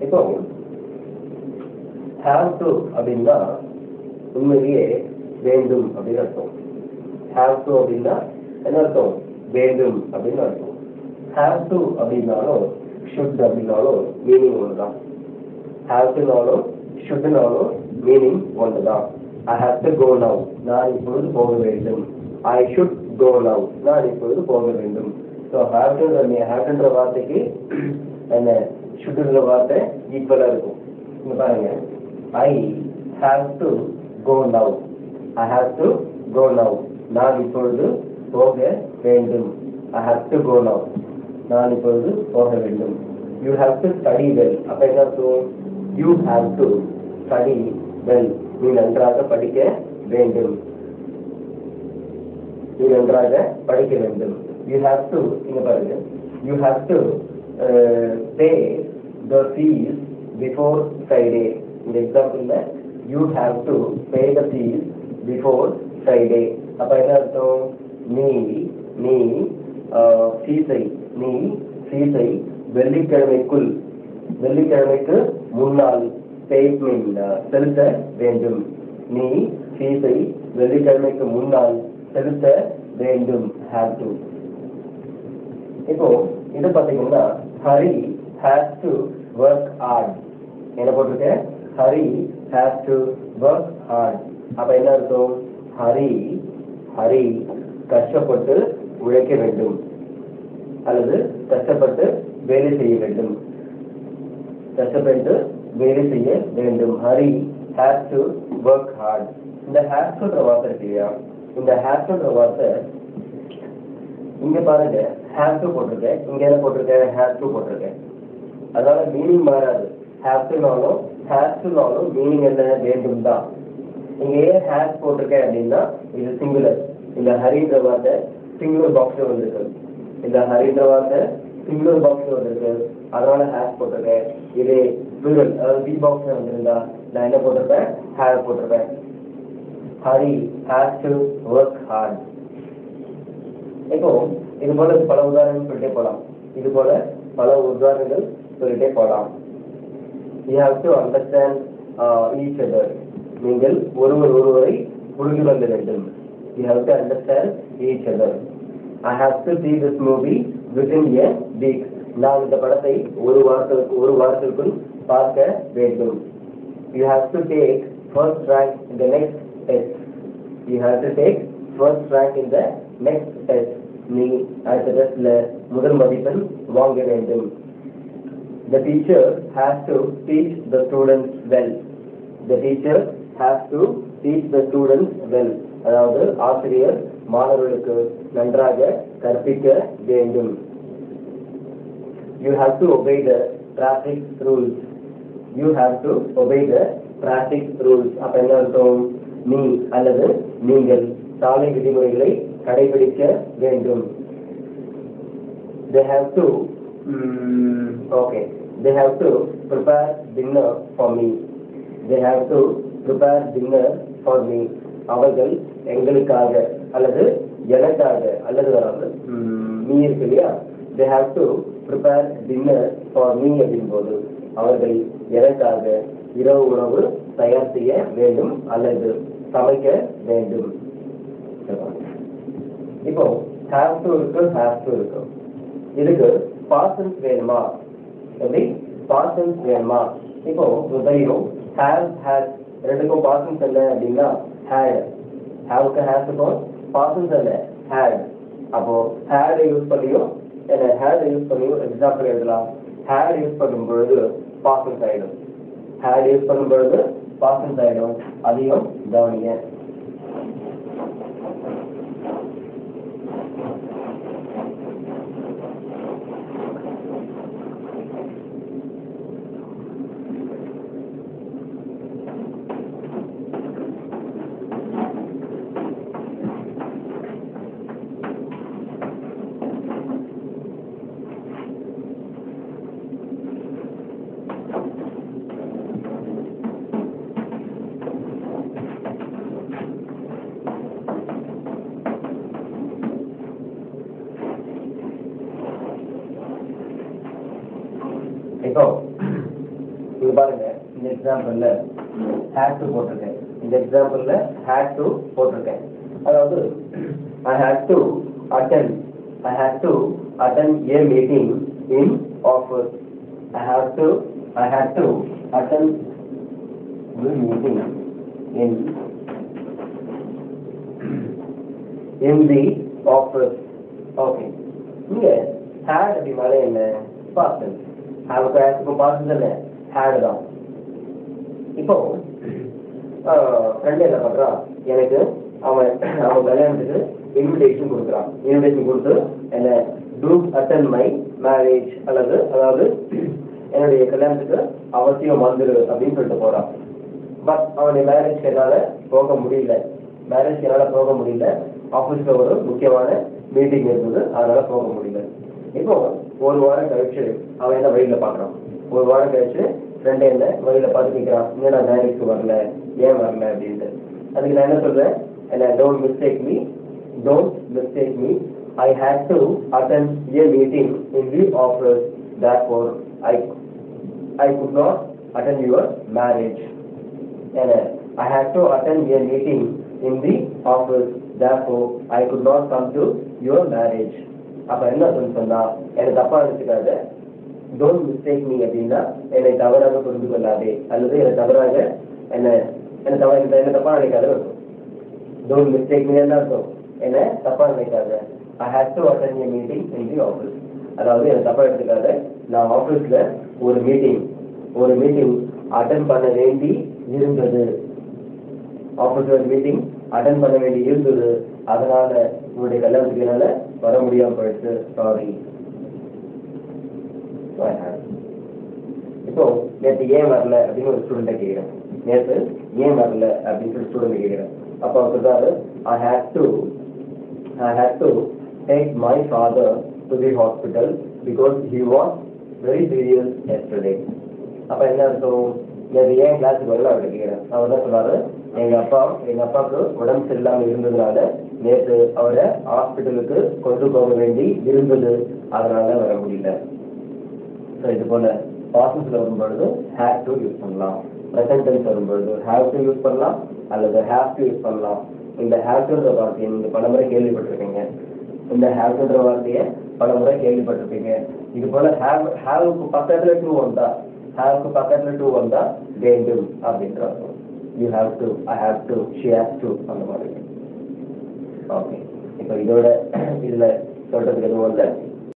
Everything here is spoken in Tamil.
இப்போ have to அப்படின்னா உண்மையிலேயே வேண்டும் அப்படின்னு அர்த்தம். have to அப்படின்னா என்ன அர்த்தம்? வேண்டும் அப்படின்னு அர்த்தம். have to அப்படின்னாலும் should அப்படின்னாலும் மீனிங் ஒன்றுதான். have to-னாலும் should-னாலும் மீனிங் ஒன்றுதான். I have to go now, நான் இப்பொழுது போக வேண்டும். I should go now, நான் இப்பொழுது போக வேண்டும். ஸோ ஹேவ்ன்ற வார்த்தைக்கு என்ன ஷுட்ன்ற வார்த்தை ஈக்குவலாக இருக்கும். இங்கே பாருங்க, I have to go now, I have to go now, நான் இப்பொழுது போக வேண்டும். I have to go now, நான் இப்பொழுது போக வேண்டும். You have to study well, அப்போ என்ன அர்த்தம்? You have to study well, நீ நன்றாக படிக்க வேண்டும். நீ நன்றாக படிக்க வேண்டும். You have to, இங்க பாருங்க, you have to pay the fees before Friday. இந்த எக்ஸாம்பிள்ல you have to pay the fees before Friday. அப்ப என்ன அர்த்தம்? நீ ஃபீஸை வெள்ளிக்கிழமைக்கு முன்னால் செலுத்த வேண்டும். நீ ஃபீஸை வெள்ளிக்கிழமைக்கு முன்னால் செலுத்த வேண்டும். have to. இப்போ இது பாத்தீங்கன்னா Hari has to work hard. என்ன போட்டிருக்க? Hari has to work hard. அப்ப என்ன அர்த்தம்? ஹரி கஷ்டப்பட்டு உழைக்க வேண்டும் அல்லது கஷ்டப்பட்டு வேலை செய்ய வேண்டும். Hari has to work hard. இந்த has to வார்த்தை இருக்கு இல்லையா? இந்த has to வார்த்தை இங்க பாருங்க, have to போட்டிருக்கேன், இங்க என்ன போட்டிருக்கேன்? has to போட்டிருக்கேன். அதனால மீனிங் மாறாது. have to-னாலும் மீனிங் என்ன? வேண்டும் தான். இங்க ஏன் has போட்டிருக்கேன் அப்படின்னா இது சிங்குலர். இந்த ஹரின்ற வார்த்தை சிங்குலர் பாக்ஸ்ல வந்திருக்கு. அதனால has போட்டிருக்கேன். இது plural, அதாவது பி பாக்ஸ்ல வந்திருந்தா நான் என்ன போட்டிருப்பேன்? have போட்டிருப்பேன். Hari has to work hard. இப்போ இது போல பல உதாரணங்கள் சொல்லிட்டே போலாம். You have to understand each other. நீங்கள் ஒருவரை புரிந்து கொள்ள வேண்டும். You have to understand each other. I have to see this movie within a week. நான் இந்த படத்தை ஒரு வாரத்திற்குள் பார்க்க வேண்டும். You have to take first rank in the next test. நீ அடுத்த டெஸ்ட்ல முதல் மதிப்பெண் வாங்க வேண்டும். The teacher has to teach the students well. அதாவது ஆசிரியர் மாணவர்களுக்கு நன்றாக கற்பிக்க வேண்டும். You have to obey the traffic rules. அப்ப என்ன அர்த்தம்? நீ அல்லது நீங்கள் சாலை விதிமுறைகளை கடைபிடிக்க வேண்டும். They have to prepare dinner for me. அவர்கள் எங்களுக்காக அல்லது எனக்காக அல்லது நீ இருக்கு இல்லையா? They have to prepare dinner for me அப்படின்போது அவர்கள் எனக்காக இரவு உணவு தயார் செய்ய வேண்டும் அல்லது சமைக்க வேண்டும். இப்போ have to இருக்கு. இதுக்கு பாசன்ஸ் வேணுமா? இப்போ தெரியும், have has ரெண்டுக்கும் பாசன்ஸ் என்ன அப்படின்னா had. haveக்கு hasக்கும் பாசன்ஸ் என்ன? had. அப்போ had யூஸ் பண்ணியும் எக்ஸாம்பிள் எழுதலாம். had யூஸ் பண்ணும் பொழுது பாசன்ஸ் ஆயிடும். அதையும் கவனிங்க. இங்க பாருங்க இந்த எக்ஸாம்பிள்ல had to போட்டிருக்கேன். இந்த எக்ஸாம்பிள்ல had to போட்டிருக்கேன். அதாவது I had to attend a meeting in office. I had to attend the meeting in the office. Okay. இங்க had அப்படினாலே என்ன? past tense. have க்கு past tense என்ன? had தான். இப்போ ஃப்ரெண்ட் என்ன பண்றான், எனக்கு அவன் கல்யாணத்துக்கு இன்விடேஷன் கொடுக்குறான். இன்விடேஷன் கொடுத்து என்ன டூ அட்டெண்ட் மை மேரேஜ், அதாவது என்னுடைய கல்யாணத்துக்கு அவசியம் வந்துரு அப்படின்னு சொல்லிட்டு போறான். பட் அவனுடைய மேரேஜ்க்கு என்னால போக முடியல. ஆஃபீஸ்ல ஒரு முக்கியமான மீட்டிங் இருந்தது, அதனால போக முடியல. இப்போ ஒரு வாரம் கழிச்சு அவன் என்ன வழியில பாக்குறான். ஒரு வாரம் கழிச்சு ஃப்ரெண்ட் என்ன வழியில பார்த்து கேட்கிறான், என்னடா மேரேஜ்க்கு வரல, ஏன் வரல அப்படின்ட்டு. அதுக்கு நான் என்ன சொல்றேன், என்ன don't mistake me I had to attend a meeting in the office, therefore I could not attend your marriage. And I had to attend a meeting in the office, therefore I could not come to your marriage. அப்ப என்ன சொன்னா, எனக்கு தப்பா நினைச்சுக்காத, டோன்ட் மிஸ்டேக் மீ அப்படின்னா என்னை தவறாக புரிந்து கொள்ளாதே, அல்லது என்னை தவறாக என்ன தப்பா நினைக்காத இருக்கும். டோன்ட் மிஸ்டேக் மீ என்ன அர்த்தம், என்ன தப்பா நினைக்காத. I had to attend a meeting in the office. அதாவது என்ன தப்பா எடுத்துக்காத, நான் ஆபீஸ்ல ஒரு மீட்டிங் அட்டெண்ட் பண்ண வேண்டி இருந்தது. அதனால உங்களுடைய கல்யாணத்துக்கு என்னால வர முடியாம போயிடுச்சு, சாரி. இப்போ நேற்று ஏன் வரல அப்படின்னு ஒரு ஸ்டூடெண்ட்டை கேட்கிறேன். அப்ப அவர் சொல்றாரு, I had to take my father to the hospital because he was very serious yesterday. அப்ப என்ன அர்த்தம், நேற்று ஏன் கிளாஸுக்கு வரல அவர்கிட்ட கேட்கிறேன். அவர் தான் சொல்றாரு, எங்க அப்பாவுக்கு உடம்பு சரியில்லாம இருந்ததுனால நேற்று அவரை ஹாஸ்பிட்டலுக்கு கொண்டு போக வேண்டி இருந்தது, அதனால வர முடியல. இது போல பாசஸ்ல வரும்பொழுது had to யூஸ் பண்ணலாம், ப்ரெசன்ட் டென்ஸ் வரும்பொழுது have to யூஸ் பண்ணலாம், அல்லது have to யூஸ் பண்ணலாம். இந்த have toன்ற வார்த்தையை நீங்க பலமுறை கேள்விப்பட்டிருப்பீங்க. இது போல haveக்கு பக்கத்துல to வந்தா வேண்டும் அப்படின்ற அர்த்தம். You have to, I have to, she has to, அந்த மாதிரி. ஓகே, இப்போ இதுல சொல்றதுக்கு எதுவும் இல்லை.